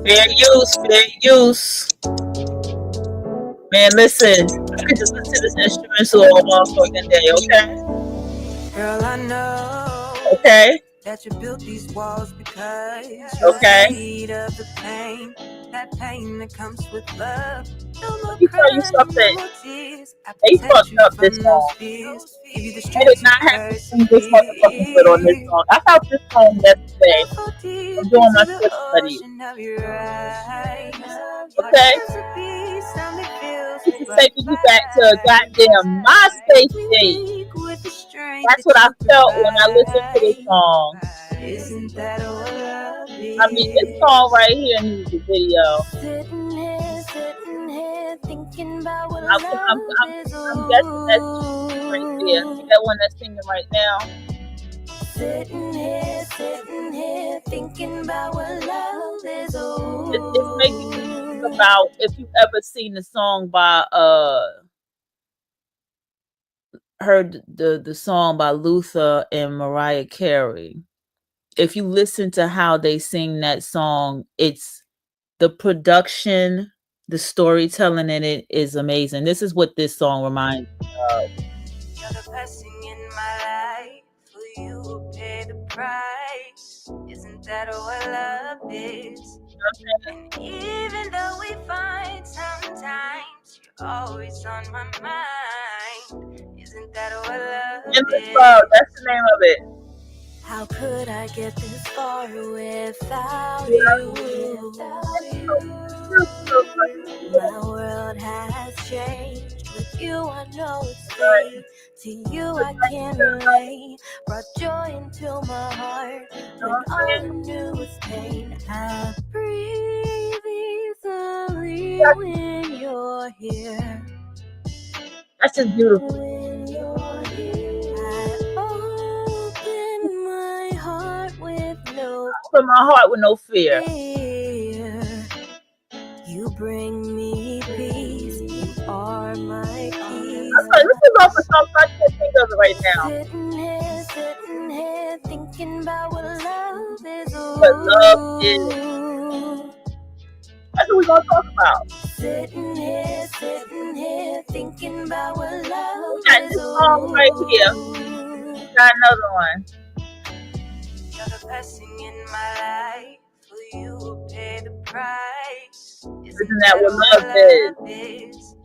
Fair use, fair use. Man, listen, I could just listen to this instrumental all motherfucking day, okay? Girl, I know Okay? that you built these walls because you're Okay. afraid of the pain. That pain that comes with love. No more Let me tell you crying, no something. more tears. I They protect fucked you up this from those song. fears. Give you the I strength did to not have to sing this motherfucking good on this persevere. song. I found this song yesterday. Fall deep I'm doing my into the slip study. ocean of your eyes. Okay? Hearts to be, something feels This is like taking you back to a goddamn MySpace stage. with the strength That's that what I you felt when I listened to this provide. song. Isn't that what love I mean, this song right here needs a video. Sitting here, thinking about what I'm guessing that's right there. See that one that's singing right now? Sitting here, thinking about what love is. It's making me think about if you've ever seen the song by heard the song by Luther and Mariah Carey. If you listen to how they sing that song, it's the production, the storytelling in it is amazing. This is what this song reminds me of. You're the blessing in my life. For you will pay the price. Isn't that what love is? And even though we fight sometimes, you're always on my mind. Isn't that what love Endless is? Love, that's the name of it. How could I get this far without you? My world has changed. With you, I know it's fate. To you, I can relate. Brought joy into my heart when all I knew was pain. I breathe easily when you're here. That's just beautiful. When you're here, I open my heart with no fear. You bring me peace. You are my peace. This is off of something I can't think of it right now. Sitting here, thinking about what love is. What love is. That's what we're gonna talk about. Sitting here, thinking about what love got this song right here. Got another one. You're the blessing in my life. For you will pay the price. Isn't that what love is?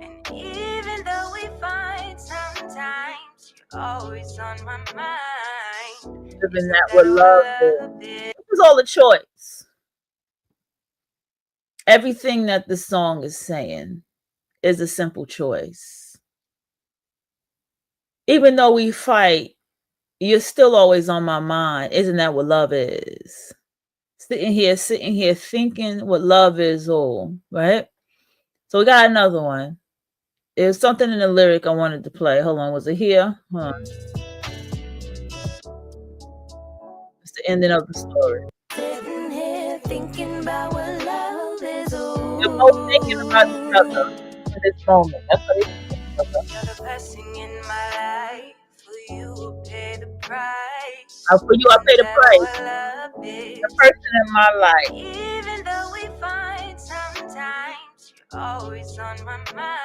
And even though we fight sometimes, you're always on my mind. Isn't that what love is? This is all a choice. Everything that the song is saying is a simple choice. Even though we fight, you're still always on my mind. Isn't that what love is? Sitting here thinking what love is all, right? So we got another one. There's something in the lyric I wanted to play. Hold on, was it here? Hold on. It's the ending of the story. Sitting here thinking about what love is. They're both thinking about each other in this moment. That's what they're thinking about. You're the blessing in my life. For you will pay the price. For you, I pay the price. The person in my life. Even though we fight sometimes, you're always on my mind.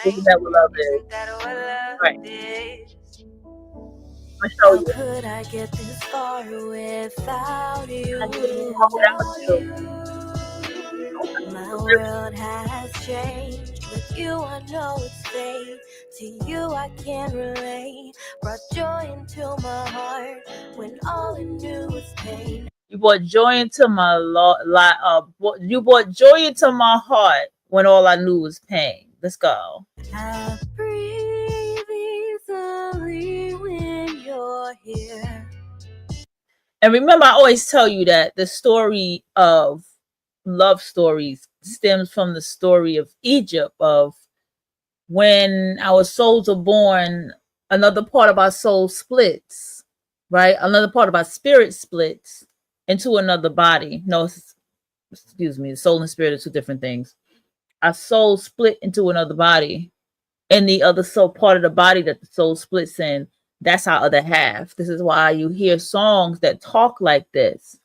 Isn't that what love is? Isn't that what love right. is? I'll show you. How could I get this far without you? My world has changed. With you, I know it's fate. To you, I can relate. Brought joy into my heart when all I knew was pain. You brought joy into my you brought joy into my heart when all I knew was pain. Let's go. I breathe easily when you're here. And remember, I always tell you that the story of love stories stems from the story of Egypt, of when our souls are born, another part of our soul splits, right? Another part of our spirit splits into another body. No, excuse me, the soul and spirit are two different things. Our soul split into another body, and the other soul part of the body that the soul splits in, that's our other half. This is why you hear songs that talk like this.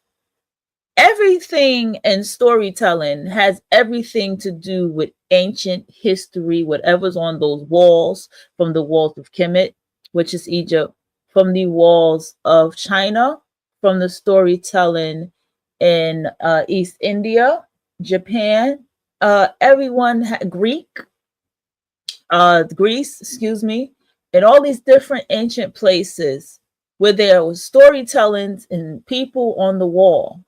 everything in storytelling has everything to do with ancient history, whatever's on those walls, from the walls of Kemet, which is Egypt, from the walls of China, from the storytelling in East India, Japan, Greek, Greece, excuse me, and all these different ancient places where there was storytellings and people on the wall,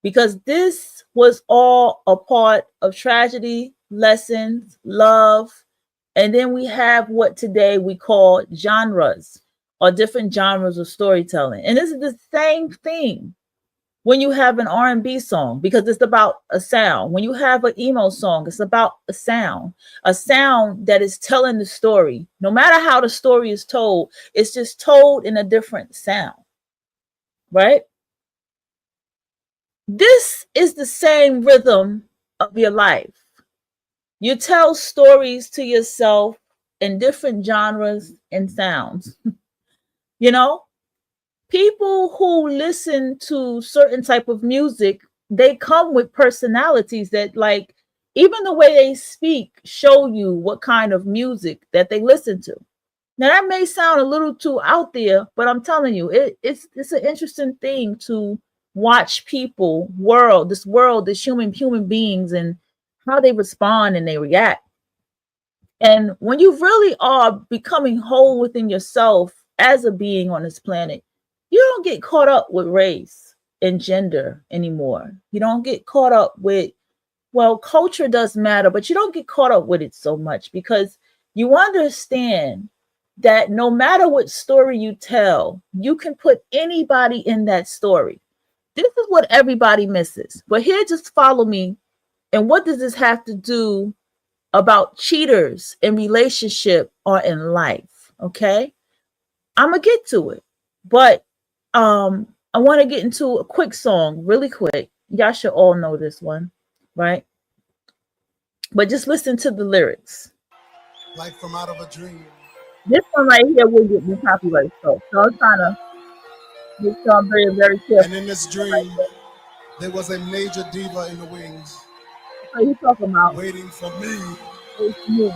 because this was all a part of tragedy, lessons, love. And then we have what today we call genres, or different genres of storytelling. And this is the same thing when you have an R&B song, because it's about a sound. When you have an emo song, it's about a sound that is telling the story. No matter how the story is told, it's just told in a different sound, right? This is the same rhythm of your life. You tell stories to yourself in different genres and sounds. You know, people who listen to certain type of music, they come with personalities that, like, even the way they speak show you what kind of music that they listen to. Now that may sound a little too out there, but I'm telling you, it's an interesting thing to watch people, this human beings, and how they respond and they react. And when you really are becoming whole within yourself as a being on this planet, you don't get caught up with race and gender anymore. You don't get caught up with, well, culture does matter, but you don't get caught up with it so much, because you understand that no matter what story you tell, you can put anybody in that story. This is what everybody misses. But here, just follow me. And what does this have to do about cheaters in relationship or in life? Okay, I'm gonna get to it, but I want to get into a quick song really quick. Y'all should all know this one, right? But just listen to the lyrics. Like from out of a dream. This one right here will get me copyright stuff, so I'm trying to make sure I'm very, very careful. And in this dream, there was a major diva in the wings. What are you talking about? Waiting for me. It's me.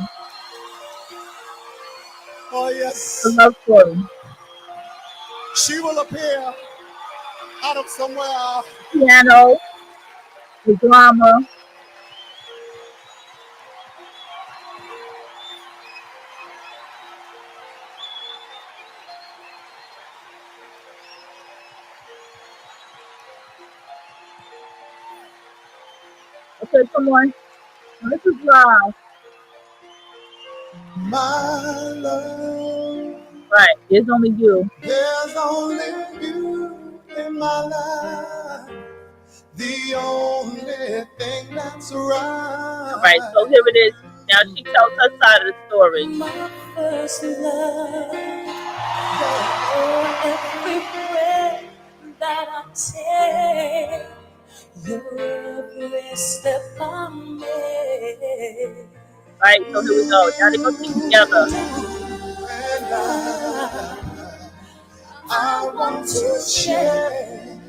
Oh yes. A love story. She will appear out of somewhere. Piano, the drama. Okay, come on. This is live. My love. Right, it's only you. There's only you in my life. The only thing that's right. Right, so here it is. Now she tells her side of the story. My first love, every breath that I take, your every step I make. Right, so here we go. Now they go sing together. I want to share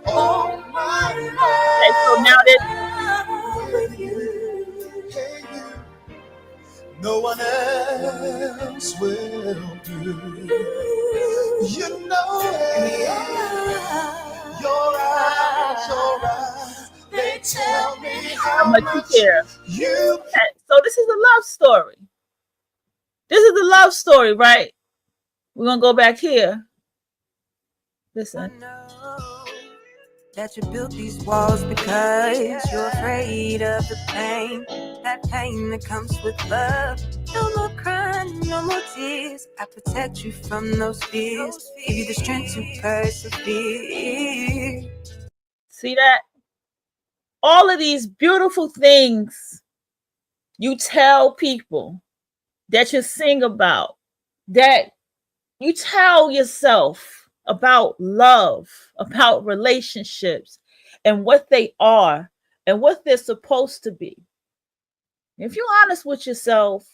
all my Okay, so now love with you. Hey, no one else will do. You know your eyes, they tell me how much you care. Okay, so this is a love story. This is a love story, right? We're gonna go back here. Listen. That you built these walls because you're afraid of the pain. That pain that comes with love. No more crying, no more tears. I protect you from those fears. Give you the strength to persevere. See that? All of these beautiful things you tell people, that you sing about, that you tell yourself about love, about relationships, and what they are and what they're supposed to be. If you're honest with yourself,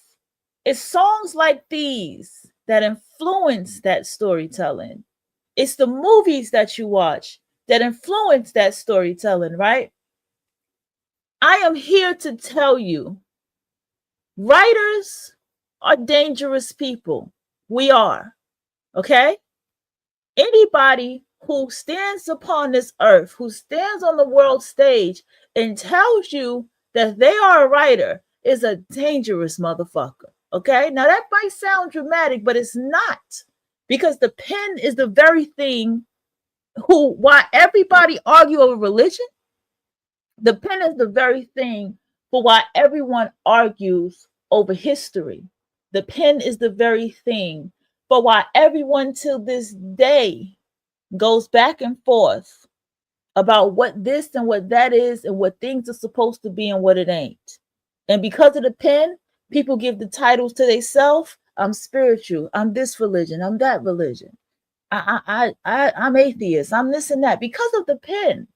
it's songs like these that influence that storytelling. It's the movies that you watch that influence that storytelling, right? I am here to tell you, writers are dangerous people. We are, okay? Anybody who stands upon this earth, who stands on the world stage and tells you that they are a writer is a dangerous motherfucker. Okay. Now that might sound dramatic, but it's not, because the pen is the very thing why everybody argue over religion. The pen is the very thing for why everyone argues over history. The pen is the very thing for why everyone till this day goes back and forth about what this and what that is and what things are supposed to be and what it ain't. And because of the pen, people give the titles to themselves. I'm spiritual. I'm this religion. I'm that religion. I'm atheist. I'm this and that because of the pen,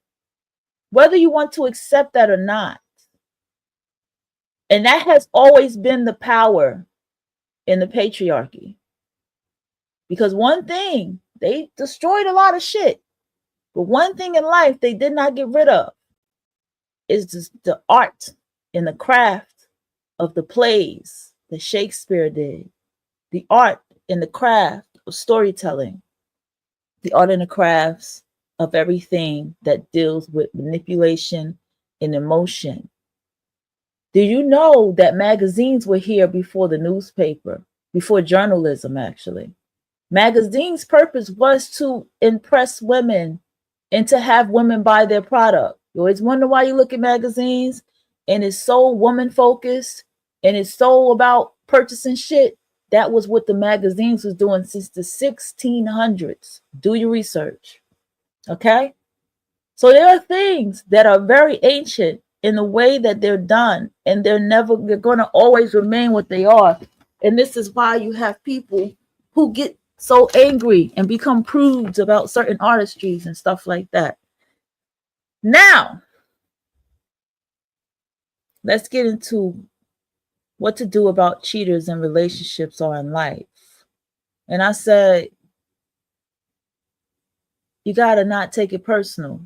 whether you want to accept that or not. And that has always been the power in the patriarchy. Because one thing, they destroyed a lot of shit. But one thing in life they did not get rid of is the art and the craft of the plays that Shakespeare did. The art and the craft of storytelling. The art and the crafts of everything that deals with manipulation and emotion. Do you know that magazines were here before the newspaper, before journalism actually? Magazines' purpose was to impress women and to have women buy their product. You always wonder why you look at magazines and it's so woman focused and it's so about purchasing shit. That was what the magazines was doing since the 1600s. Do your research. Okay? So there are things that are very ancient in the way that they're done, and they're going to always remain what they are. And this is why you have people who get so angry and become prudes about certain artistries and stuff like that. Now, let's get into what to do about cheaters in relationships or in life. And I said, you got to not take it personal.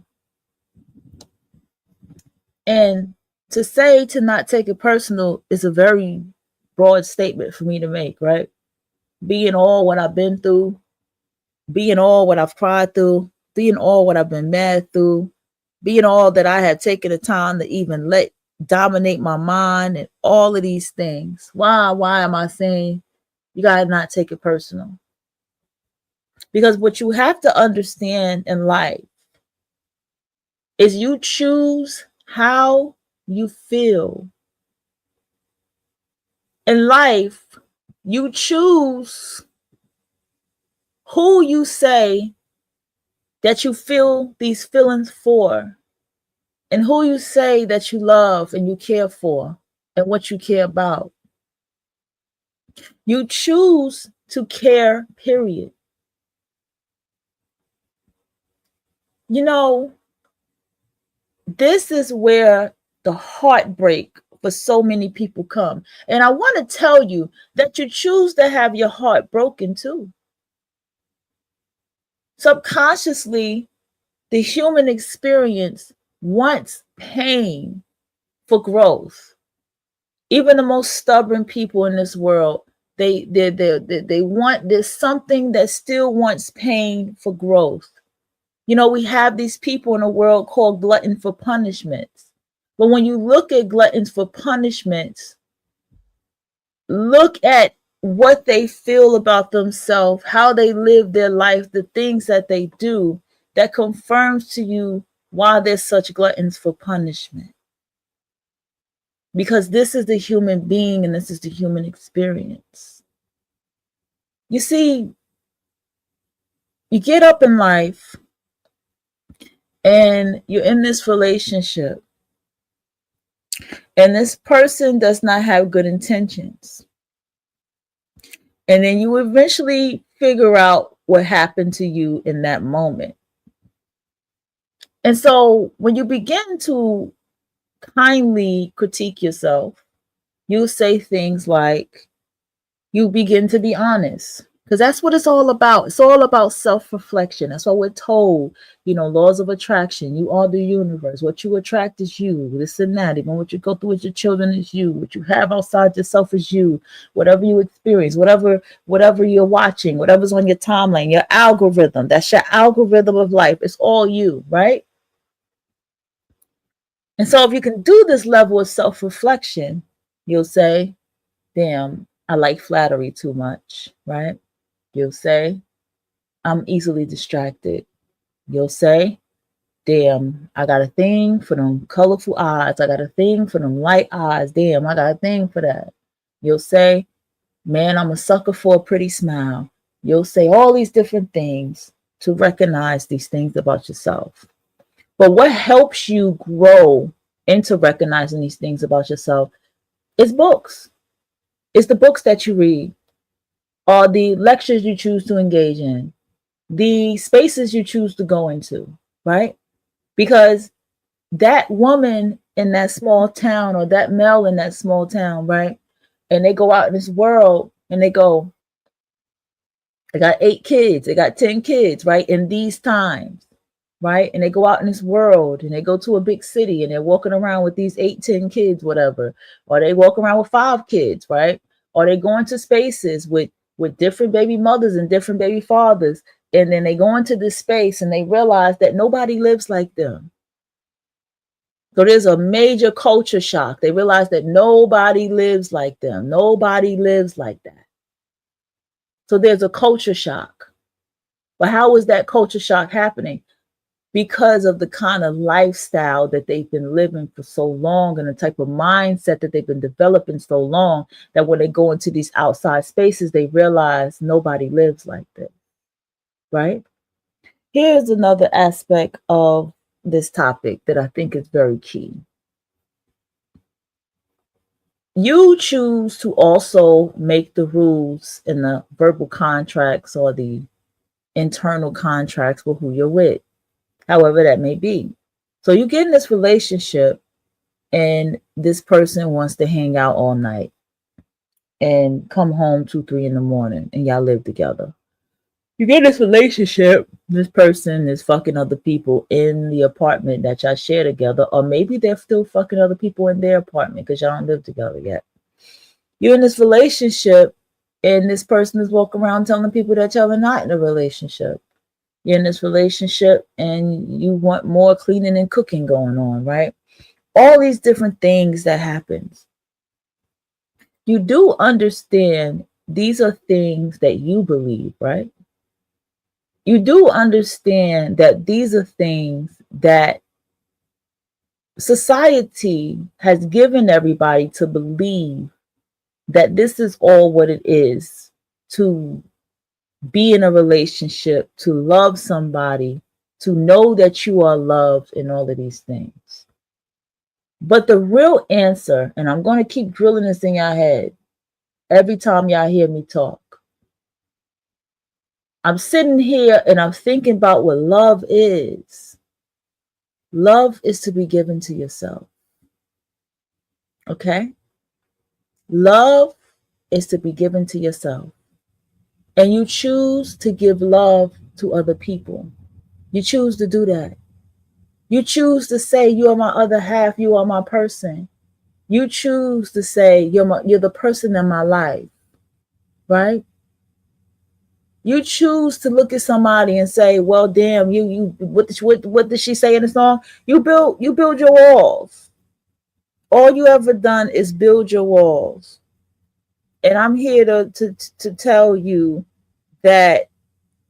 And to say to not take it personal is a very broad statement for me to make, right? Being all what I've been through, being all what I've cried through, being all what I've been mad through, being all that I have taken the time to even let dominate my mind and all of these things. Why am I saying you got to not take it personal? Because what you have to understand in life is you choose how you feel. In life, you choose who you say that you feel these feelings for, and who you say that you love and you care for, and what you care about. You choose to care, period. You know, this is where the heartbreak for so many people come. And I want to tell you that you choose to have your heart broken too. Subconsciously, the human experience wants pain for growth. Even the most stubborn people in this world, they want, there's something that still wants pain for growth. You know, we have these people in the world called glutton for punishments. But when you look at gluttons for punishments, look at what they feel about themselves, how they live their life, the things that they do, that confirms to you why they're such gluttons for punishment. Because this is the human being and this is the human experience. You see, you get up in life and you're in this relationship, and this person does not have good intentions. And then you eventually figure out what happened to you in that moment. And so when you begin to kindly critique yourself, you say things like, you begin to be honest. Because that's what it's all about. It's all about self-reflection. That's what we're told. Laws of attraction. You are the universe. What you attract is you. This and that. Even what you go through with your children is you. What you have outside yourself is you. Whatever you experience, whatever you're watching, whatever's on your timeline, your algorithm. That's your algorithm of life. It's all you, right? And so if you can do this level of self-reflection, you'll say, damn, I like flattery too much, right? You'll say, I'm easily distracted. You'll say, damn, I got a thing for them colorful eyes. I got a thing for them light eyes. Damn, I got a thing for that. You'll say, man, I'm a sucker for a pretty smile. You'll say all these different things to recognize these things about yourself. But what helps you grow into recognizing these things about yourself is books. It's the books that you read, or the lectures you choose to engage in, the spaces you choose to go into, right? Because that woman in that small town, or that male in that small town, right? And they go out in this world and they go, they got 8 kids, they got 10 kids, right? In these times, right? And they go out in this world and they go to a big city and they're walking around with these 8, 10 kids, whatever. Or they walk around with 5 kids, right? Or they go into spaces with different baby mothers and different baby fathers. And then they go into this space and they realize that nobody lives like them. So there's a major culture shock. They realize that nobody lives like them. Nobody lives like that. So there's a culture shock. But how is that culture shock happening? Because of the kind of lifestyle that they've been living for so long, and the type of mindset that they've been developing so long, that when they go into these outside spaces, they realize nobody lives like this, right? Here's another aspect of this topic that I think is very key. You choose to also make the rules in the verbal contracts or the internal contracts with who you're with, however that may be. So you get in this relationship and this person wants to hang out all night and come home 2, 3 in the morning, and y'all live together. You get in this relationship, this person is fucking other people in the apartment that y'all share together, or maybe they're still fucking other people in their apartment because y'all don't live together yet. You're in this relationship and this person is walking around telling people that y'all are not in a relationship. You're in this relationship and you want more cleaning and cooking going on, right? All these different things that happens. You do understand these are things that you believe, right? You do understand that these are things that society has given everybody to believe, that this is all what it is to be in a relationship, to love somebody, to know that you are loved, and all of these things. But the real answer, and I'm going to keep drilling this in your head every time y'all hear me talk. I'm sitting here and I'm thinking about what love is. Love is to be given to yourself. Okay? Love is to be given to yourself. And you choose to give love to other people. You choose to do that. You choose to say, you are my other half, you are my person. You choose to say, you're the person in my life, right? You choose to look at somebody and say, well, damn, what did she say in the song? You build your walls. All you ever done is build your walls. And I'm here to tell you that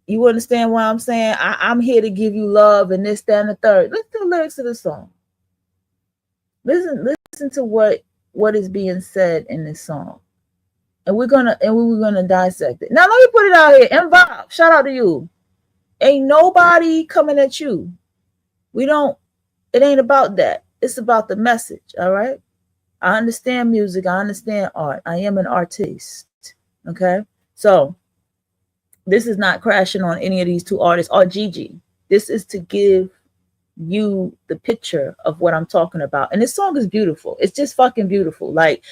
you understand what I'm saying. I'm here to give you love and this, that, and the third. Listen to the lyrics of the song. Listen to what is being said in this song. And we're gonna dissect it. Now let me put it out here. And Bob, shout out to you. Ain't nobody coming at you. It ain't about that. It's about the message. All right. I understand music. I understand art. I am an artist. Okay. So this is not crashing on any of these two artists or Gigi. This is to give you the picture of what I'm talking about. And this song is beautiful. It's just fucking beautiful. Like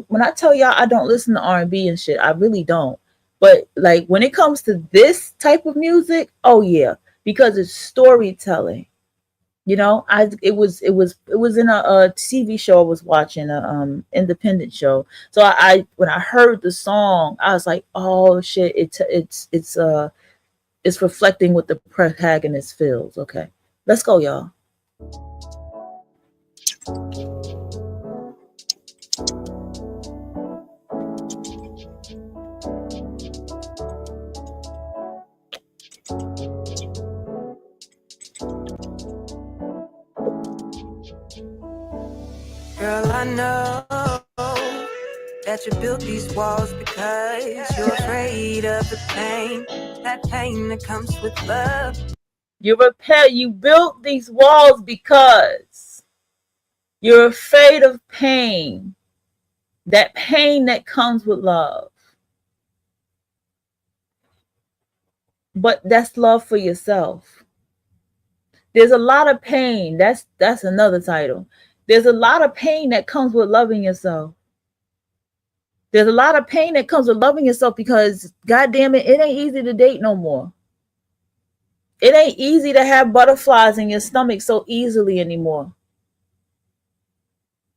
when I tell y'all I don't listen to R&B and shit, I really don't. But like when it comes to this type of music, oh yeah, because it's storytelling. You know, it was in a TV show I was watching, a independent show. So I when I heard the song, I was like, oh shit, it's reflecting what the protagonist feels. Okay, let's go, y'all. Girl, I know that you built these walls because you're afraid of the pain, that pain that comes with love. You built these walls because you're afraid of pain, that pain that comes with love. But that's love for yourself. There's a lot of pain. That's another title. There's a lot of pain that comes with loving yourself. There's a lot of pain that comes with loving yourself because, God damn it, it ain't easy to date no more. It ain't easy to have butterflies in your stomach so easily anymore.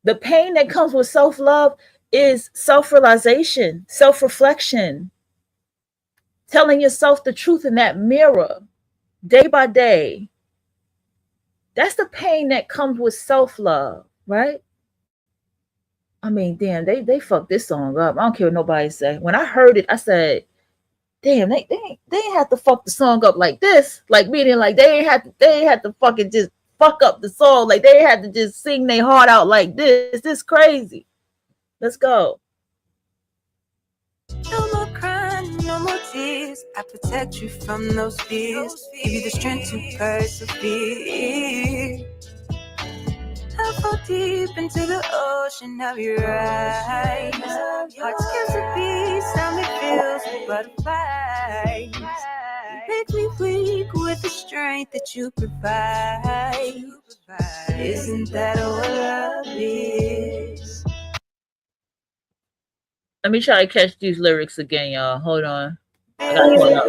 The pain that comes with self-love is self-realization, self-reflection, telling yourself the truth in that mirror day by day. That's the pain that comes with self-love, right? I mean, damn, they fucked this song up. I don't care what nobody say. When I heard it, I said, damn, they ain't have to fuck the song up like this. Like meaning like they ain't had to fucking just fuck up the song. Like they had to just sing their heart out like this. This crazy. Let's go. No more crying, no more tears. I protect you from those fears. Give you the strength to persevere. I fall deep into the ocean of your eyes. Heart skips a beat, stomach fills with butterflies. You make me weak with the strength that you provide. Isn't that what love is? Let me try to catch these lyrics again, y'all. Hold on. I gotta pull it up.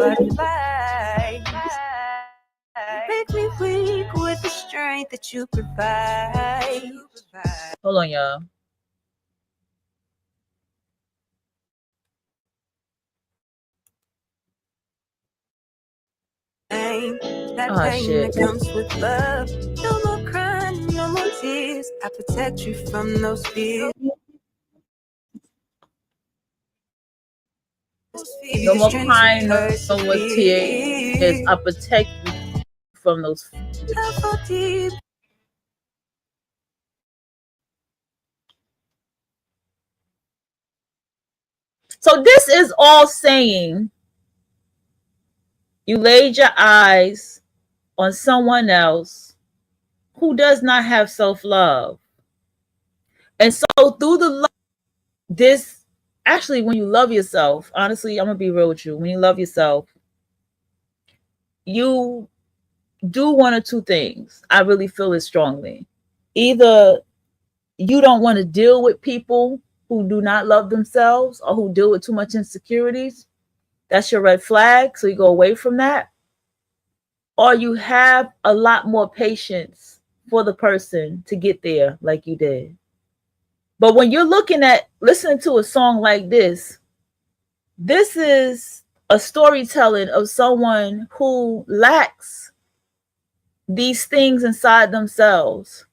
Make me weak with the strength that you provide. Hold on, y'all. That Oh, pain shit. that comes with love. No more crying, no more tears. I protect you from those fears. No more crying, no more tears. I protect you from those. So this is all saying you laid your eyes on someone else who does not have self-love. And so through the love, this actually, when you love yourself, honestly, I'm gonna be real with you. When you love yourself, you do one or two things. I really feel it strongly. Either you don't want to deal with people who do not love themselves or who deal with too much insecurities. That's your red flag. So you go away from that. Or you have a lot more patience for the person to get there like you did. But when you're listening to a song like this is a storytelling of someone who lacks these things inside themselves.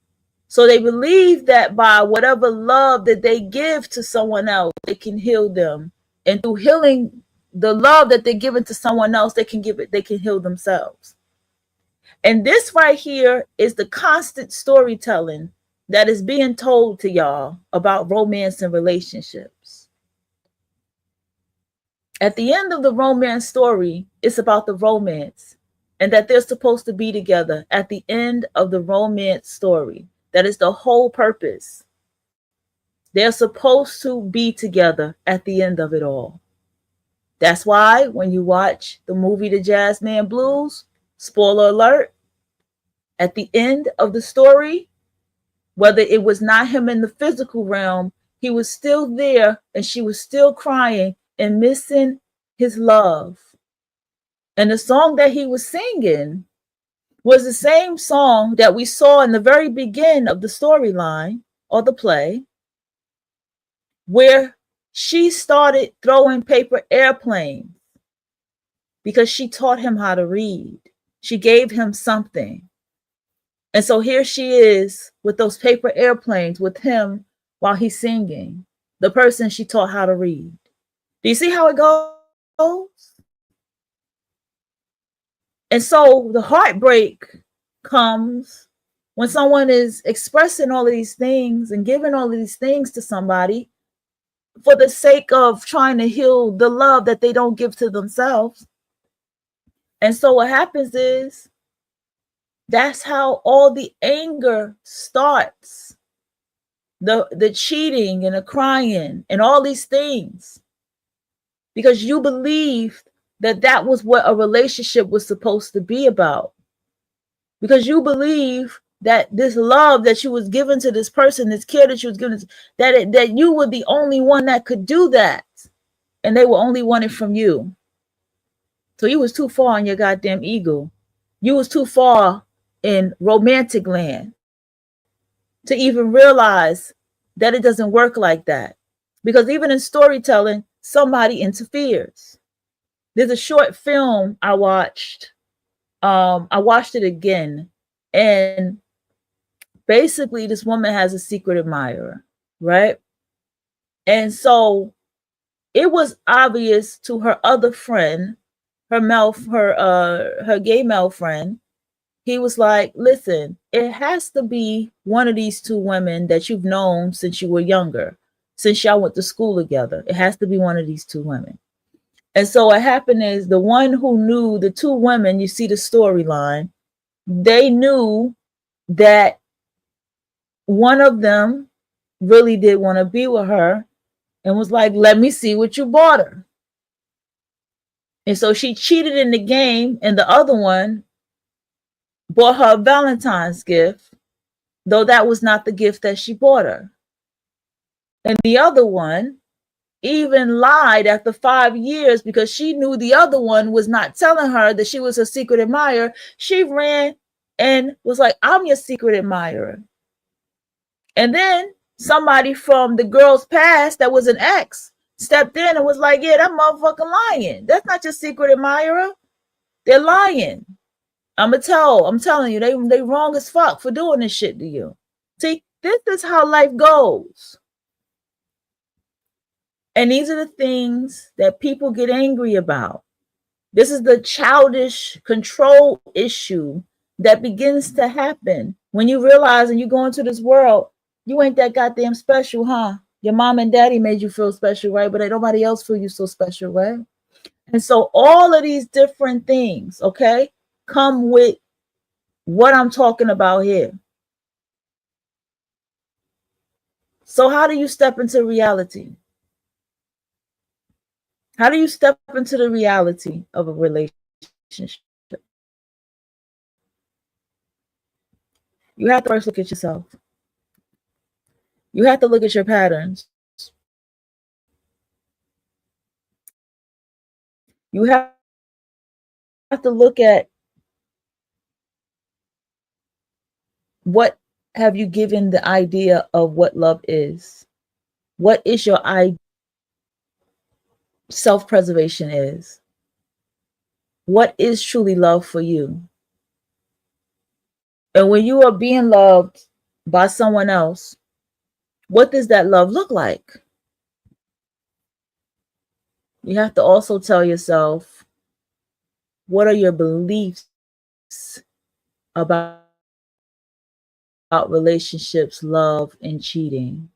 So they believe that by whatever love that they give to someone else, they can heal them. And through healing the love that they're giving to someone else, they can heal themselves. And this right here is the constant storytelling that is being told to y'all about romance and relationships. At the end of the romance story, it's about the romance and that they're supposed to be together at the end of the romance story. That is the whole purpose. They're supposed to be together at the end of it all. That's why when you watch the movie The Jazzman Blues, spoiler alert, at the end of the story, whether it was not him in the physical realm, he was still there and she was still crying and missing his love. And the song that he was singing was the same song that we saw in the very beginning of the storyline or the play, where she started throwing paper airplanes because she taught him how to read. She gave him something. And so here she is with those paper airplanes with him while he's singing, the person she taught how to read. Do you see how it goes? And so the heartbreak comes when someone is expressing all of these things and giving all of these things to somebody for the sake of trying to heal the love that they don't give to themselves. And so what happens is that's how all the anger starts. The cheating and the crying and all these things. Because you believed that that was what a relationship was supposed to be about. Because you believe that this love that you was given to this person, this care that you was given, that you were the only one that could do that. And they were only wanting from you. So you was too far in your goddamn ego. You was too far in romantic land to even realize that it doesn't work like that. Because even in storytelling, somebody interferes. There's a short film I watched. I watched it again. And basically, this woman has a secret admirer, right? And so it was obvious to her other friend, her gay male friend. He was like, listen, it has to be one of these two women that you've known since you were younger, since y'all went to school together. It has to be one of these two women. And so what happened is the one who knew the two women, you see the storyline, they knew that one of them really did want to be with her and was like, let me see what you bought her. And so she cheated in the game, and the other one bought her a Valentine's gift, though that was not the gift that she bought her. And the other one even lied after 5 years because she knew the other one was not telling her that she was a secret admirer. She ran and was like, I'm your secret admirer. And then somebody from the girl's past that was an ex stepped in and was like, yeah, that motherfucker lying. That's not your secret admirer. They're lying. I'm telling you, they wrong as fuck for doing this shit to you. See, this is how life goes. And these are the things that people get angry about. This is the childish control issue that begins to happen when you realize and you go into this world, you ain't that goddamn special, huh? Your mom and daddy made you feel special, right? But ain't nobody else feel you so special, right? And so all of these different things, okay, come with what I'm talking about here. So how do you step into reality? How do you step into the reality of a relationship? You have to first look at yourself. You have to look at your patterns. You have to look at what have you given the idea of what love is. What is your self-preservation is? What is truly love for you? And when you are being loved by someone else, what does that love look like? You have to also tell yourself, what are your beliefs about relationships, love, and cheating?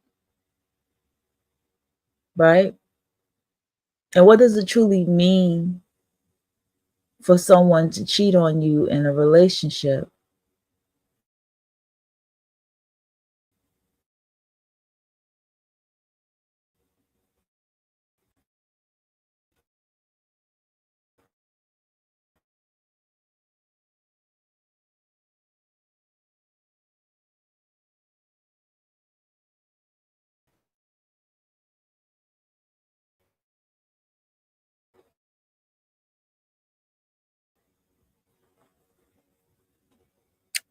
Right? And what does it truly mean for someone to cheat on you in a relationship?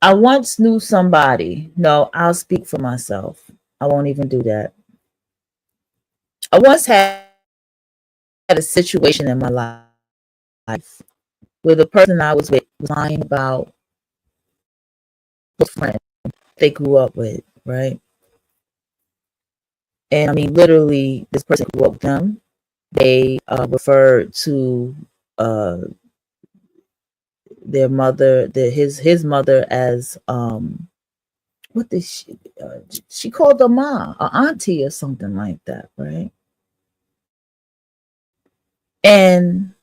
I once knew somebody. No, I'll speak for myself. I won't even do that. I once had a situation in my life where the person I was with was lying about a friend they grew up with, right? And I mean, literally, this person grew up with them. They referred to uh, their mother, his mother, as what did she called her mom, or auntie, or something like that, right? And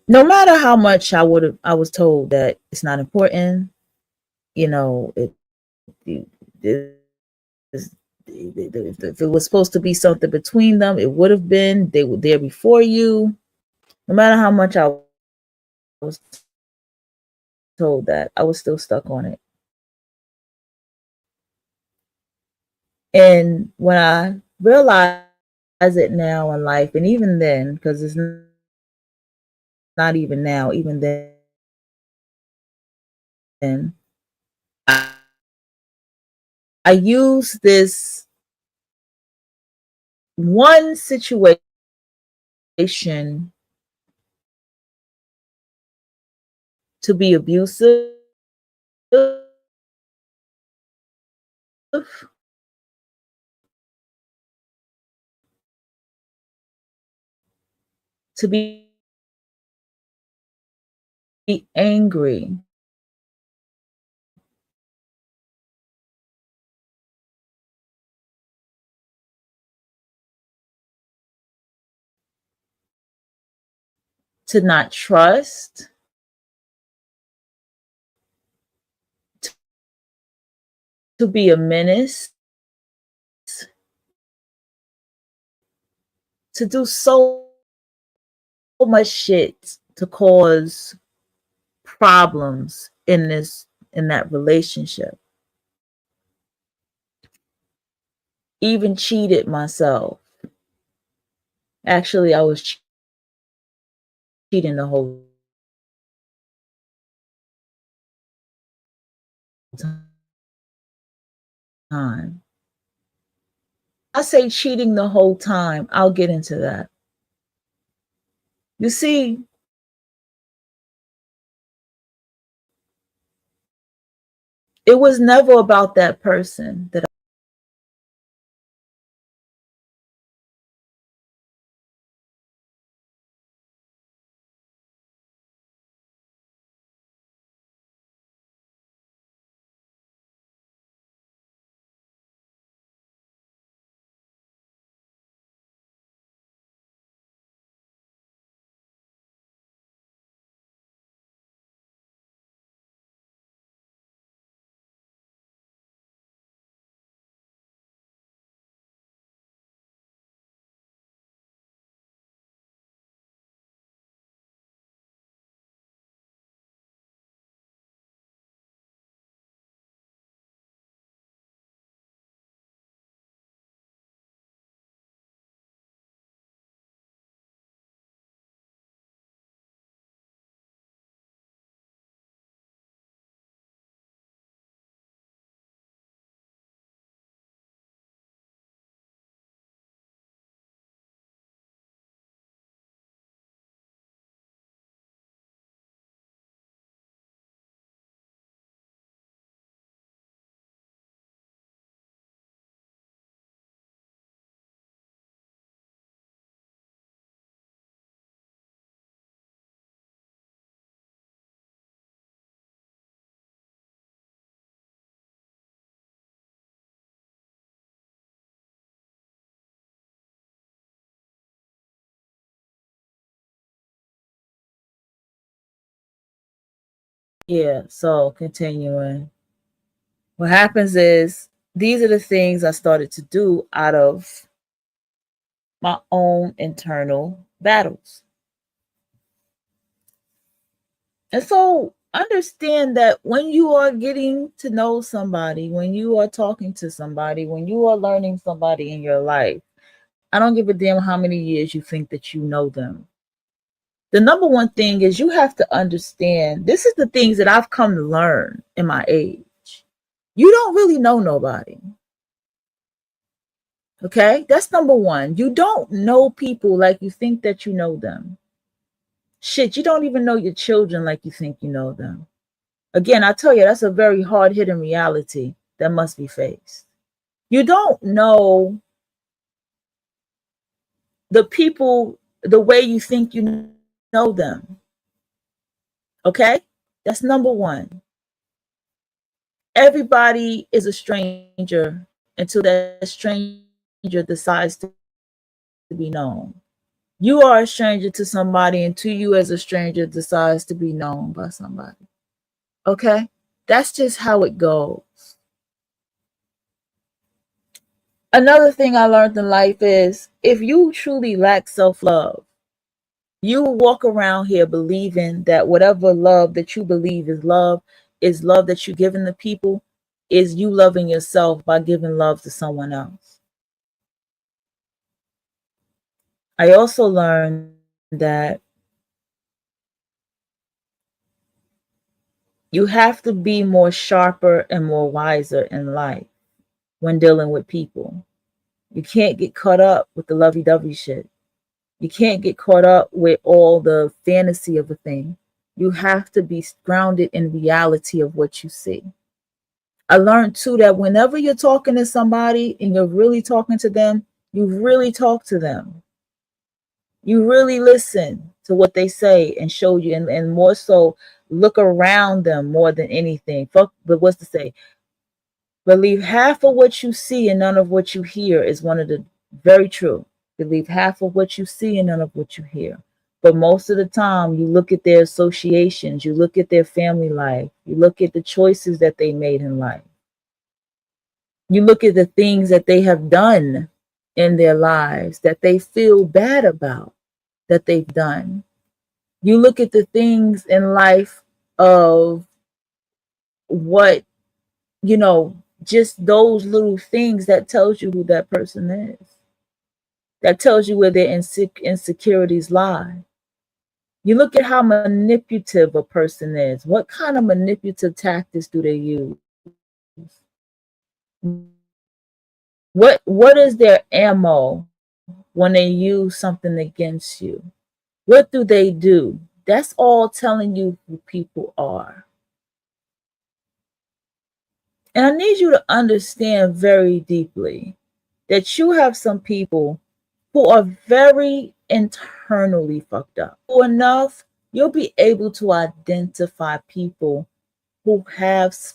no matter how much I was told that it's not important, you know, it if it was supposed to be something between them, it would have been. They were there before you. No matter how much I was told that, I was still stuck on it. And when I realize it now in life, and even then, because it's not even now, even then, I use this one situation to be abusive, to be angry, to not trust, to be a menace, to do so much shit to cause problems in that relationship. Even cheated myself. Actually, I was cheating the whole time. I say cheating the whole time. I'll get into that. You see, it was never about that person that yeah, so continuing. What happens is these are the things I started to do out of my own internal battles. And so understand that when you are getting to know somebody, when you are talking to somebody, when you are learning somebody in your life, I don't give a damn how many years you think that you know them. The number one thing is you have to understand, this is the things that I've come to learn in my age. You don't really know nobody. Okay? That's number one. You don't know people like you think that you know them. Shit, you don't even know your children like you think you know them. Again, I tell you, that's a very hard-hitting reality that must be faced. You don't know the people the way you think you know them. Okay? That's number one. Everybody is a stranger until that stranger decides to be known. You are a stranger to somebody until you as a stranger decides to be known by somebody. Okay? That's just how it goes. Another thing I learned in life is if you truly lack self-love, you walk around here believing that whatever love that you believe is love that you're giving to people, is you loving yourself by giving love to someone else. I also learned that you have to be more sharper and more wiser in life when dealing with people. You can't get caught up with the lovey-dovey shit. You can't get caught up with all the fantasy of a thing. You have to be grounded in reality of what you see. I learned too that whenever you're talking to somebody and you're really talking to them, you really talk to them. You really listen to what they say and show you, and more so look around them more than anything. Fuck, but what's to say? Believe half of what you see and none of what you hear is one of the very true. Believe half of what you see and none of what you hear. But most of the time, you look at their associations, you look at their family life, you look at the choices that they made in life. You look at the things that they have done in their lives that they feel bad about that they've done. You look at the things in life of what, just those little things that tells you who that person is. That tells you where their insecurities lie. You look at how manipulative a person is. What kind of manipulative tactics do they use? What is their ammo when they use something against you? What do they do? That's all telling you who people are. And I need you to understand very deeply that you have some people who are very internally fucked up. Enough, you'll be able to identify people who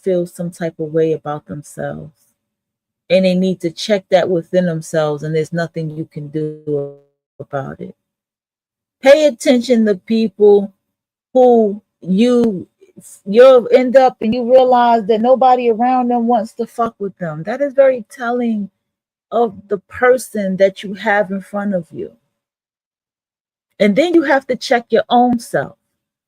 feel some type of way about themselves. And they need to check that within themselves, and there's nothing you can do about it. Pay attention to people who you'll end up and you realize that nobody around them wants to fuck with them. That is very telling of the person that you have in front of you. And then you have to check your own self,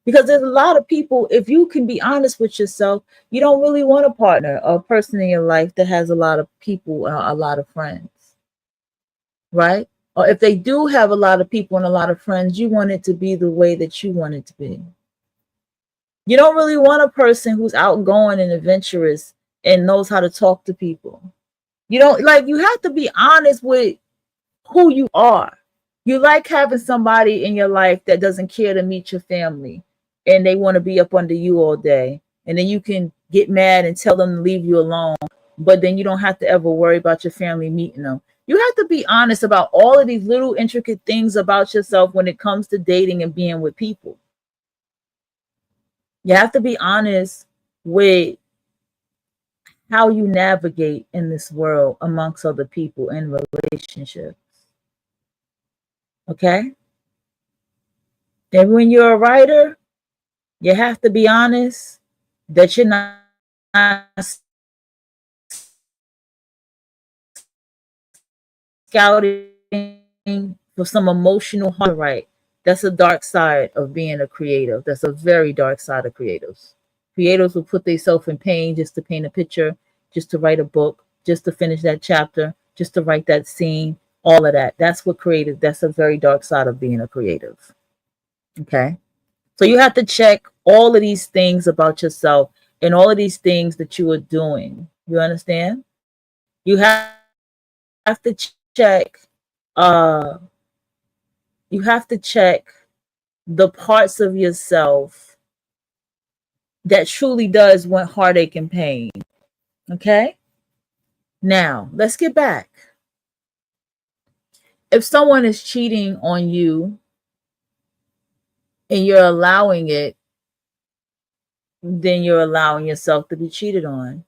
because there's a lot of people, if you can be honest with yourself, you don't really want a partner or a person in your life that has a lot of people or a lot of friends, right? Or if they do have a lot of people and a lot of friends, you want it to be the way that you want it to be. You don't really want a person who's outgoing and adventurous and knows how to talk to people. You have to be honest with who you are. You like having somebody in your life that doesn't care to meet your family and they want to be up under you all day. And then you can get mad and tell them to leave you alone, but then you don't have to ever worry about your family meeting them. You have to be honest about all of these little intricate things about yourself when it comes to dating and being with people. You have to be honest with how you navigate in this world amongst other people in relationships. Okay? And when you're a writer, you have to be honest that you're not scouting for some emotional harm, right? That's a dark side of being a creative. That's a very dark side of creatives. Creatives will put themselves in pain just to paint a picture, just to write a book, just to finish that chapter, just to write that scene, all of that. That's what creative, that's a very dark side of being a creative. Okay. So you have to check all of these things about yourself and all of these things that you are doing. You understand? You have to check, uh, you have to check the parts of yourself that truly does want heartache and pain. Okay? Now, let's get back. If someone is cheating on you and you're allowing it, then you're allowing yourself to be cheated on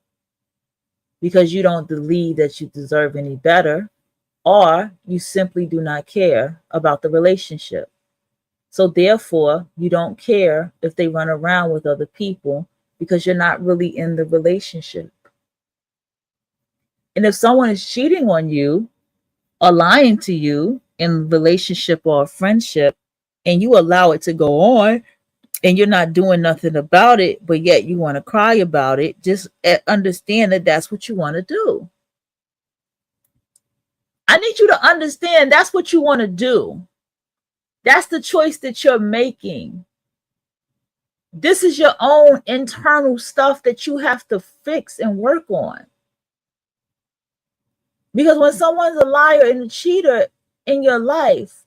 because you don't believe that you deserve any better, or you simply do not care about the relationship. So therefore, you don't care if they run around with other people because you're not really in the relationship. And if someone is cheating on you or lying to you in a relationship or a friendship, and you allow it to go on and you're not doing nothing about it, but yet you want to cry about it, just understand that that's what you want to do. I need you to understand that's what you want to do. That's the choice that you're making. This is your own internal stuff that you have to fix and work on. Because when someone's a liar and a cheater in your life,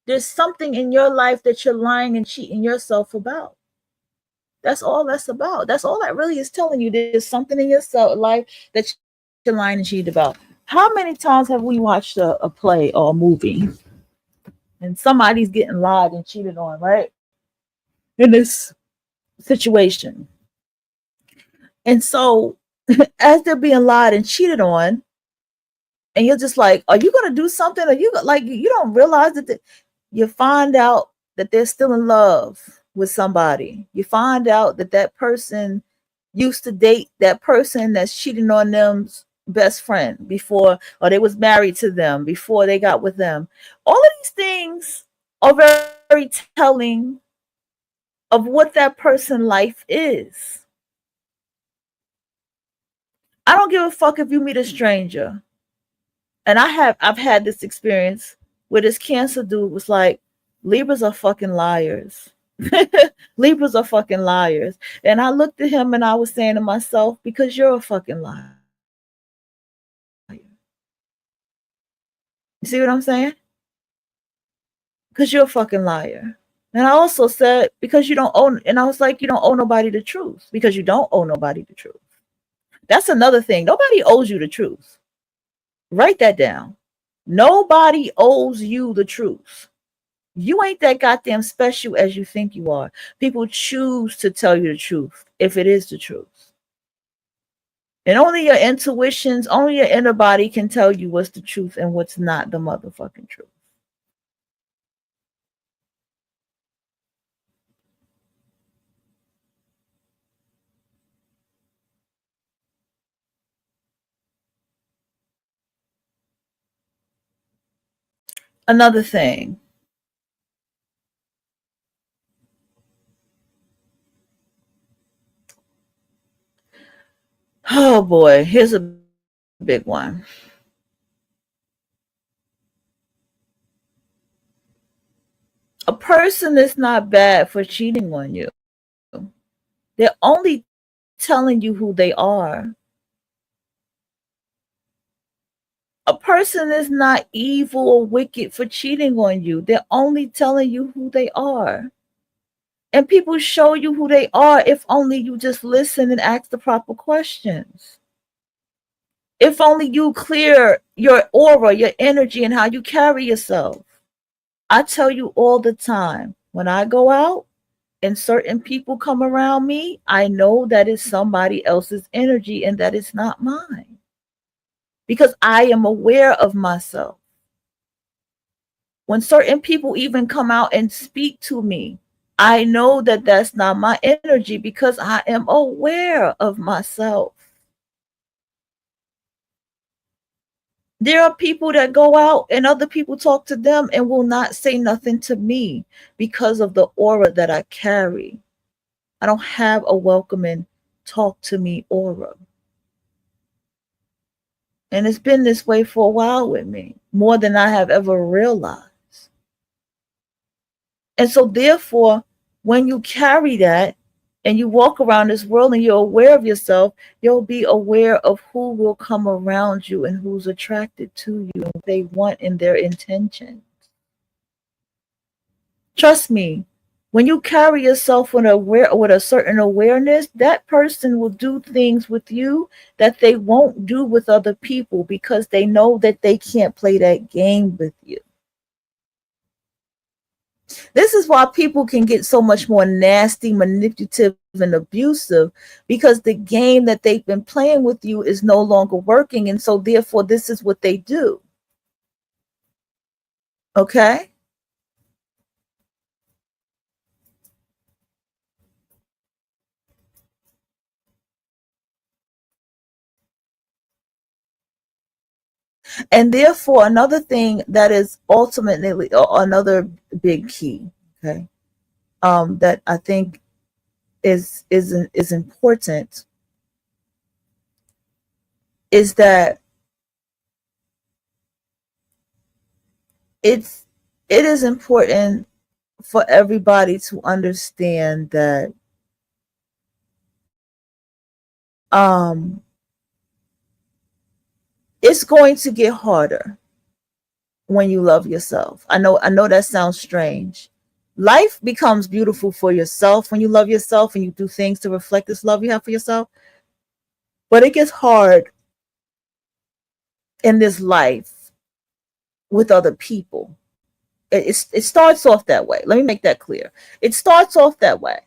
there's something in your life that you're lying and cheating yourself about. That's all that's about. That's all that really is telling you. There's something in your life that you're lying and cheating about. How many times have we watched a play or a movie and somebody's getting lied and cheated on, right? In this situation. And so as they're being lied and cheated on, and you're just like, are you going to do something? Are you like, you don't realize that you find out that they're still in love with somebody. You find out that that person used to date that person that's cheating on them's best friend before, or they was married to them before they got with them. All of these things are very telling of what that person life is. I don't give a fuck if you meet a stranger. And I've had this experience where this cancer dude was like, Libras are fucking liars. Libras are fucking liars. And I looked at him and I was saying to myself, because you're a fucking liar. You see what I'm saying? Because you're a fucking liar. And I also said, because you don't own, and I was like, you don't owe nobody the truth, because you don't owe nobody the truth. That's another thing. Nobody owes you the truth. Write that down. Nobody owes you the truth. You ain't that goddamn special as you think you are. People choose to tell you the truth if it is the truth. And only your intuitions, only your inner body can tell you what's the truth and what's not the motherfucking truth. Another thing. Oh boy, here's a big one. A person is not bad for cheating on you. They're only telling you who they are. A person is not evil or wicked for cheating on you. They're only telling you who they are. And people show you who they are if only you just listen and ask the proper questions. If only you clear your aura, your energy, and how you carry yourself. I tell you all the time, when I go out and certain people come around me, I know that is somebody else's energy and that is not mine. Because I am aware of myself. When certain people even come out and speak to me, I know that that's not my energy because I am aware of myself. There are people that go out and other people talk to them and will not say nothing to me because of the aura that I carry. I don't have a welcoming talk to me aura. And it's been this way for a while with me, more than I have ever realized. And so therefore, when you carry that and you walk around this world and you're aware of yourself, you'll be aware of who will come around you and who's attracted to you and what they want in their intention. Trust me, when you carry yourself with a certain awareness, that person will do things with you that they won't do with other people because they know that they can't play that game with you. This is why people can get so much more nasty, manipulative, and abusive, because the game that they've been playing with you is no longer working. And so therefore, this is what they do. Okay? And therefore, another thing that is ultimately another big key, okay, that I think is important, is that it is important for everybody to understand that it's going to get harder when you love yourself. I know that sounds strange. Life becomes beautiful for yourself when you love yourself and you do things to reflect this love you have for yourself. But it gets hard in this life with other people. It starts off that way. Let me make that clear. It starts off that way.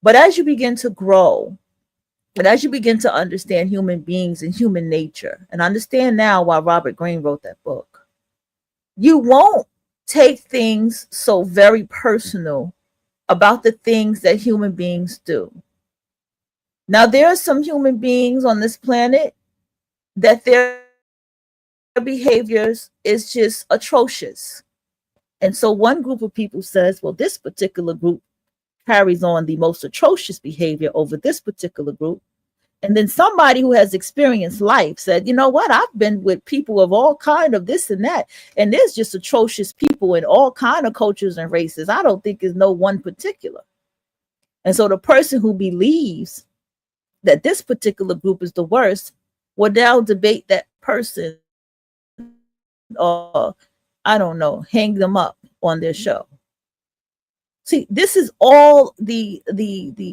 But as you begin to grow, and as you begin to understand human beings and human nature, and understand now why Robert Greene wrote that book, you won't take things so very personal about the things that human beings do. Now, there are some human beings on this planet that their behaviors is just atrocious. And so one group of people says, well, this particular group carries on the most atrocious behavior over this particular group. And then somebody who has experienced life said, you know what, I've been with people of all kind of this and that, and there's just atrocious people in all kind of cultures and races. I don't think there's no one particular. And so the person who believes that this particular group is the worst will now debate that person, or I don't know, hang them up on their show. See, this is all the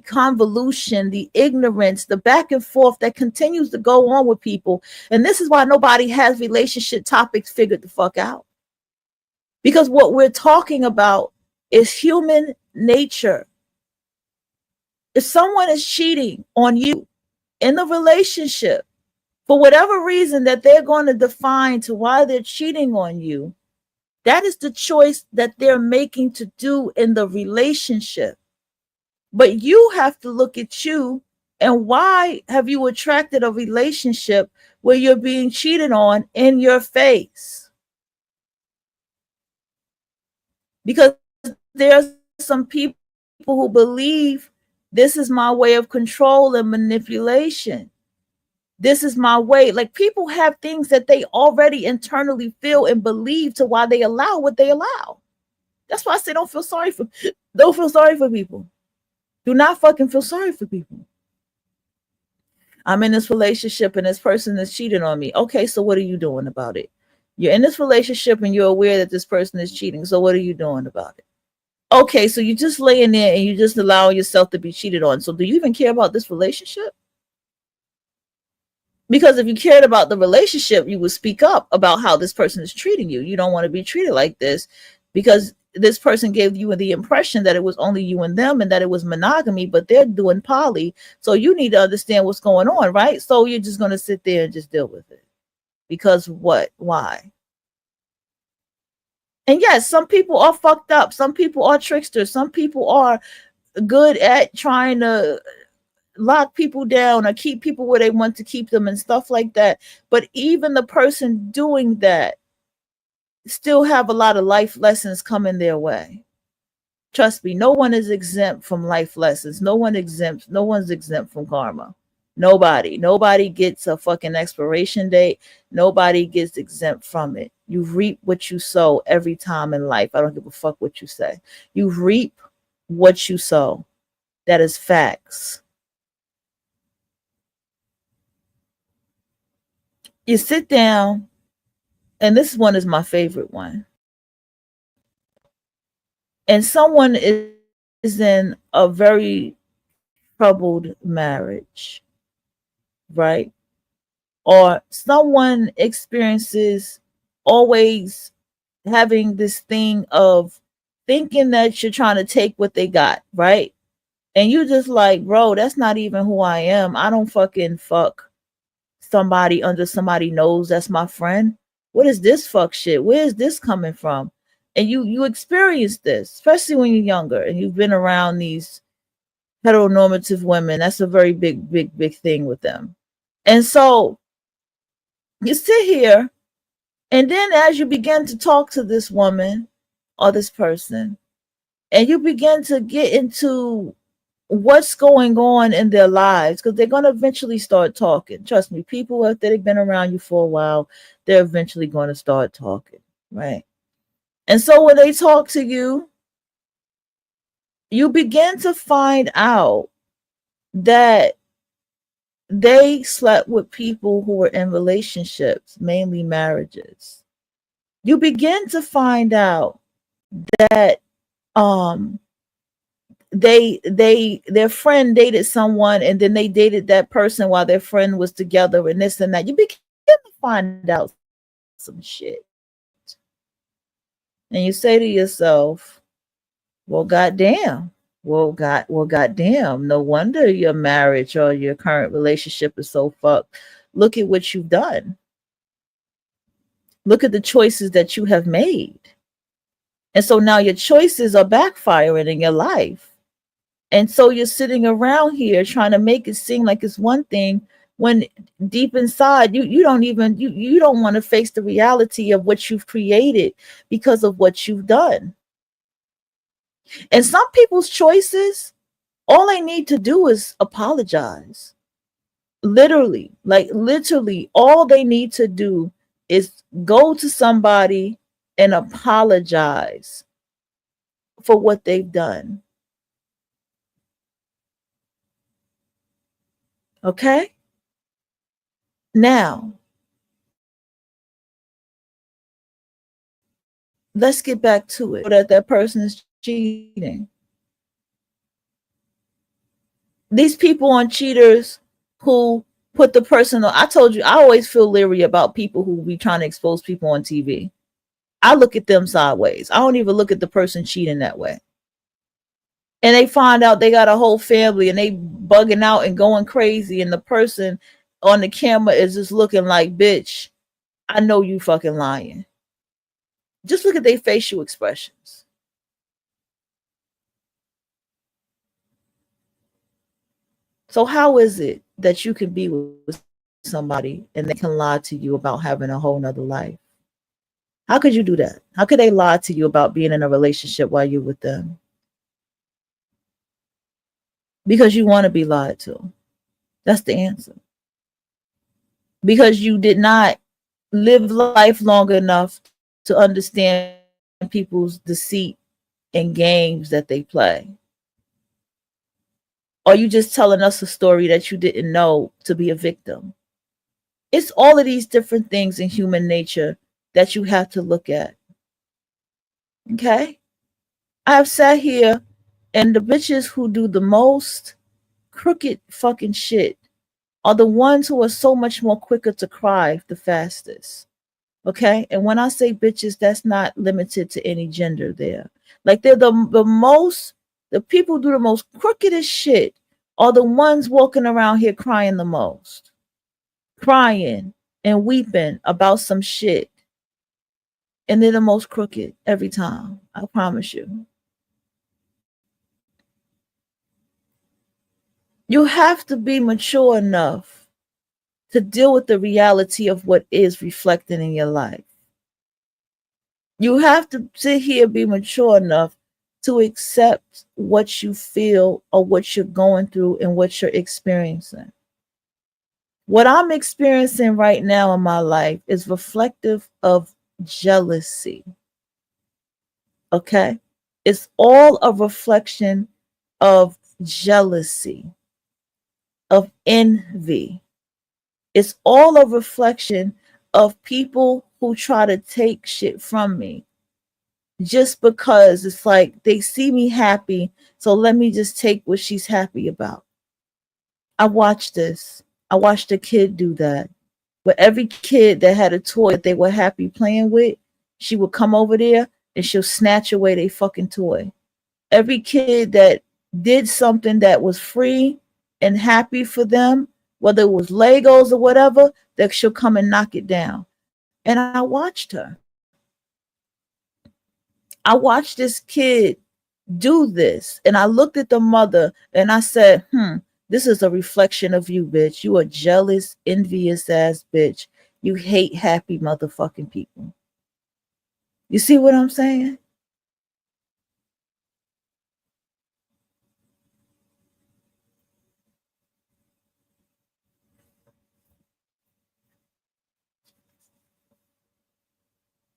convolution, the ignorance, the back and forth that continues to go on with people. And this is why nobody has relationship topics figured the fuck out. Because what we're talking about is human nature. If someone is cheating on you in the relationship, for whatever reason that they're going to define to why they're cheating on you, that is the choice that they're making to do in the relationship. But you have to look at you, and why have you attracted a relationship where you're being cheated on in your face? Because there's some people who believe this is my way of control and manipulation. This is my way. Like, people have things that they already internally feel and believe to why they allow what they allow. That's why I say don't feel sorry for people. Do not fucking feel sorry for people. I'm in this relationship and this person is cheating on me. Okay, so what are you doing about it? You're in this relationship and you're aware that this person is cheating. So what are you doing about it? Okay, so you're just laying there and you just allow yourself to be cheated on. So do you even care about this relationship? Because if you cared about the relationship, you would speak up about how this person is treating you. You don't want to be treated like this because this person gave you the impression that it was only you and them and that it was monogamy, but they're doing poly. So you need to understand what's going on, right? So you're just going to sit there and just deal with it. Because what? Why? And yes, some people are fucked up. Some people are tricksters. Some people are good at trying to lock people down or keep people where they want to keep them and stuff like that. But even the person doing that still have a lot of life lessons coming their way. Trust me, no one is exempt from life lessons. No one's exempt from karma. Nobody gets a fucking expiration date. Nobody gets exempt from it. You reap what you sow every time in life. I don't give a fuck what you say. You reap what you sow. That is facts. You sit down, and this one is my favorite one. And someone is in a very troubled marriage, right? Or someone experiences always having this thing of thinking that you're trying to take what they got, right? And you just like, bro, that's not even who I am. I don't fucking fuck somebody under somebody knows that's my friend. What is this fuck shit? Where is this coming from? And you experience this, especially when you're younger and you've been around these heteronormative women. That's a very big thing with them. And so you sit here, and then as you begin to talk to this woman or this person, and you begin to get into what's going on in their lives, because they're going to eventually start talking. Trust me, people that have been around you for a while, they're eventually going to start talking, right? And so when they talk to you, you begin to find out that they slept with people who were in relationships, mainly marriages. You begin to find out that their friend dated someone, and then they dated that person while their friend was together, and this and that. You begin to find out some shit. And you say to yourself, well, goddamn. Goddamn. No wonder your marriage or your current relationship is so fucked. Look at what you've done. Look at the choices that you have made. And so now your choices are backfiring in your life. And so you're sitting around here trying to make it seem like it's one thing when deep inside you don't want to face the reality of what you've created because of what you've done. And some people's choices, all they need to do is apologize. Literally, all they need to do is go to somebody and apologize for what they've done. Okay? Now, let's get back to it. That person is cheating. These people on cheaters who put the person on, I told you, I always feel leery about people who be trying to expose people on TV. I look at them sideways. I don't even look at the person cheating that way. And they find out they got a whole family and they bugging out and going crazy, and the person on the camera is just looking like, bitch, I know you fucking lying. Just look at their facial expressions. So how is it that you can be with somebody and they can lie to you about having a whole nother life? How could you do that? How could they lie to you about being in a relationship while you're with them? Because you want to be lied to. That's the answer. Because you did not live life long enough to understand people's deceit and games that they play. Or you just telling us a story that you didn't know to be a victim. It's all of these different things in human nature that you have to look at. Okay? I've sat here, and the bitches who do the most crooked fucking shit are the ones who are so much more quicker to cry the fastest. Okay? And when I say bitches, that's not limited to any gender there. Like they're the people who do the most crookedest shit are the ones walking around here crying the most. Crying and weeping about some shit. And they're the most crooked every time. I promise you. You have to be mature enough to deal with the reality of what is reflected in your life. You have to sit here and be mature enough to accept what you feel or what you're going through and what you're experiencing. What I'm experiencing right now in my life is reflective of jealousy. Okay? It's all a reflection of jealousy, of envy. It's all a reflection of people who try to take shit from me just because it's like they see me happy, so let me just take what she's happy about. I watched this. I watched a kid do that. But every kid that had a toy that they were happy playing with, she would come over there and she'll snatch away their fucking toy. Every kid that did something that was free and happy for them, whether it was Legos or whatever, that she'll come and knock it down. And I watched her. I watched this kid do this. And I looked at the mother and I said, this is a reflection of you, bitch. You a jealous, envious ass bitch. You hate happy motherfucking people. You see what I'm saying?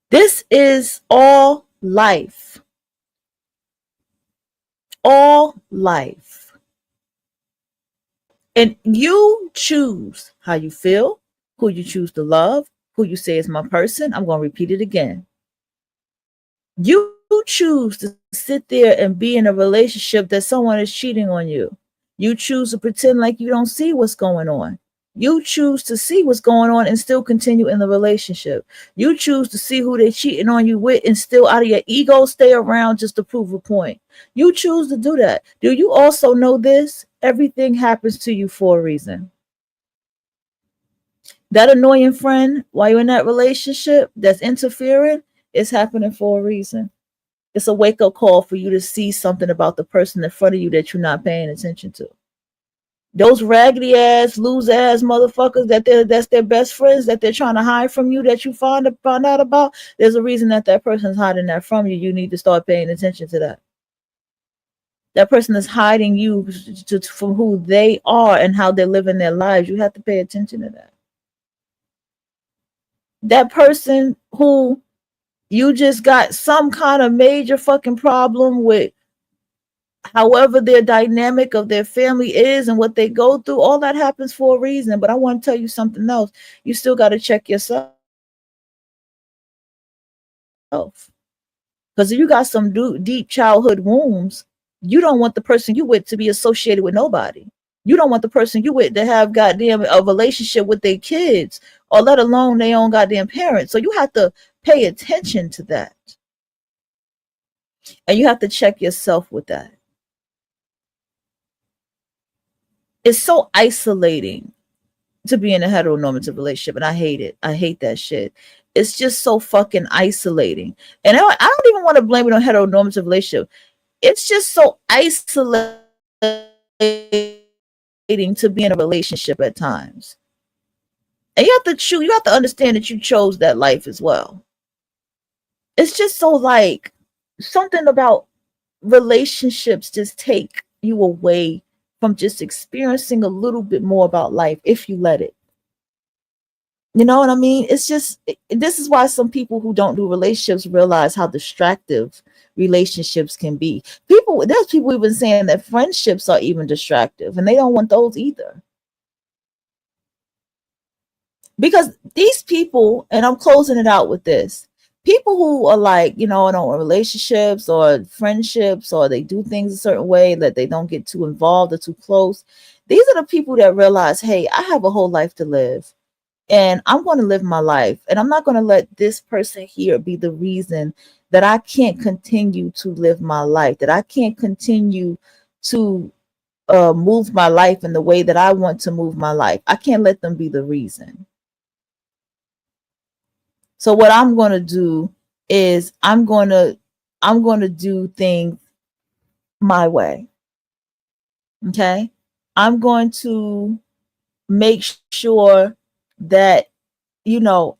This is all life. All life. And you choose how you feel, who you choose to love, who you say is my person. I'm going to repeat it again. You choose to sit there and be in a relationship that someone is cheating on you. You choose to pretend like you don't see what's going on. You choose to see what's going on and still continue in the relationship. You choose to see who they're cheating on you with and still out of your ego stay around just to prove a point. You choose to do that. Do you also know this? Everything happens to you for a reason. That annoying friend while you're in that relationship that's interfering is happening for a reason. It's a wake-up call for you to see something about the person in front of you that you're not paying attention to. Those raggedy ass, loose ass motherfuckers that's their best friends that they're trying to hide from you that you find out about. There's a reason that person's hiding that from you. You need to start paying attention to that. That person is hiding you from who they are and how they're living their lives. You have to pay attention to that. That person who you just got some kind of major fucking problem with, however their dynamic of their family is and what they go through, all that happens for a reason. But I want to tell you something else. You still got to check yourself. Because if you got some deep childhood wounds, you don't want the person you with to be associated with nobody. You don't want the person you with to have goddamn a relationship with their kids, or let alone their own goddamn parents. So you have to pay attention to that. And you have to check yourself with that. It's so isolating to be in a heteronormative relationship, and I hate it. I hate that shit. It's just so fucking isolating. And I don't even want to blame it on heteronormative relationship. It's just so isolating to be in a relationship at times. And you have to understand that you chose that life as well. It's just so like something about relationships just take you away from just experiencing a little bit more about life if you let it. You know what I mean? It's just, this is why some people who don't do relationships realize how distractive relationships can be. There's people even saying that friendships are even distractive, and they don't want those either. Because these people, and I'm closing it out with this, people who are like, I don't want relationships or friendships, or they do things a certain way that they don't get too involved or too close. These are the people that realize, hey, I have a whole life to live, and I'm going to live my life, and I'm not going to let this person here be the reason that I can't continue to live my life, that I can't continue to move my life in the way that I want to move my life. I can't let them be the reason. So what I'm going to do is I'm going to do things my way. Okay? I'm going to make sure that,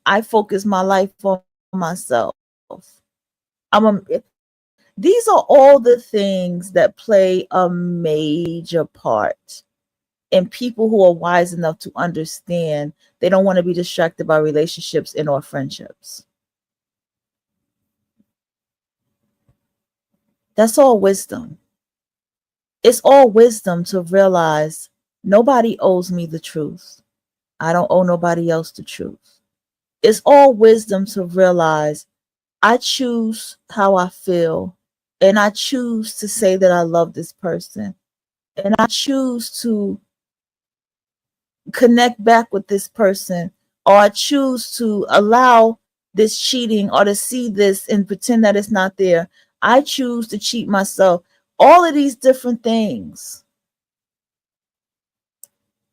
I focus my life on myself. These are all the things that play a major part and people who are wise enough to understand they don't want to be distracted by relationships and or friendships. That's all wisdom. It's all wisdom to realize nobody owes me the truth. I don't owe nobody else the truth. It's all wisdom to realize I choose how I feel, and I choose to say that I love this person, and I choose to connect back with this person, or I choose to allow this cheating or to see this and pretend that it's not there. I choose to cheat myself. All of these different things,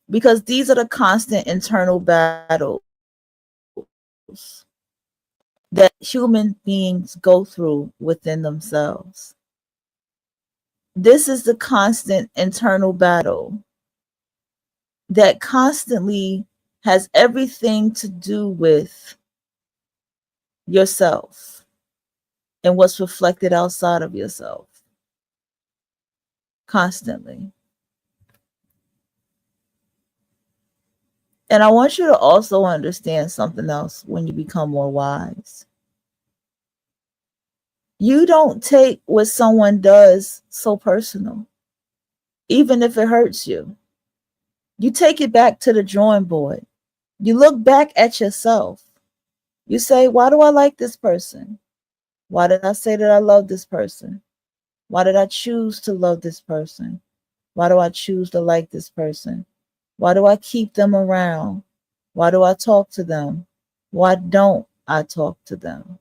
because these are the constant internal battles that human beings go through within themselves. This is the constant internal battle that constantly has everything to do with yourself and what's reflected outside of yourself. Constantly. And I want you to also understand something else when you become more wise. You don't take what someone does so personal, even if it hurts you. You take it back to the drawing board. You look back at yourself. You say, why do I like this person? Why did I say that I love this person? Why did I choose to love this person? Why do I choose to like this person? Why do I keep them around? Why do I talk to them? Why don't I talk to them?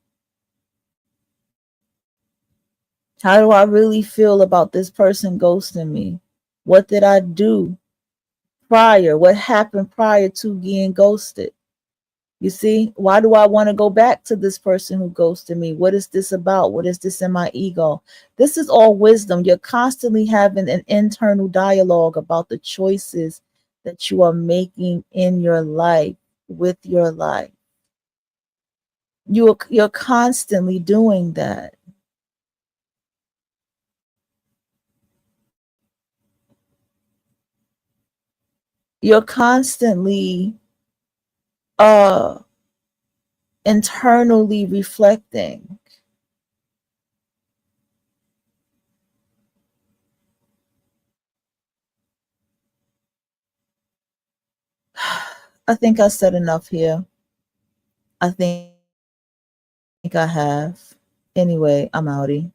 How do I really feel about this person ghosting me? What did I do prior? What happened prior to being ghosted? You see, why do I want to go back to this person who ghosted me? What is this about? What is this in my ego? This is all wisdom. You're constantly having an internal dialogue about the choices that you are making in your life, with your life. You're constantly doing that. You're constantly internally reflecting. I think I said enough here. I think I have. Anyway, I'm outie.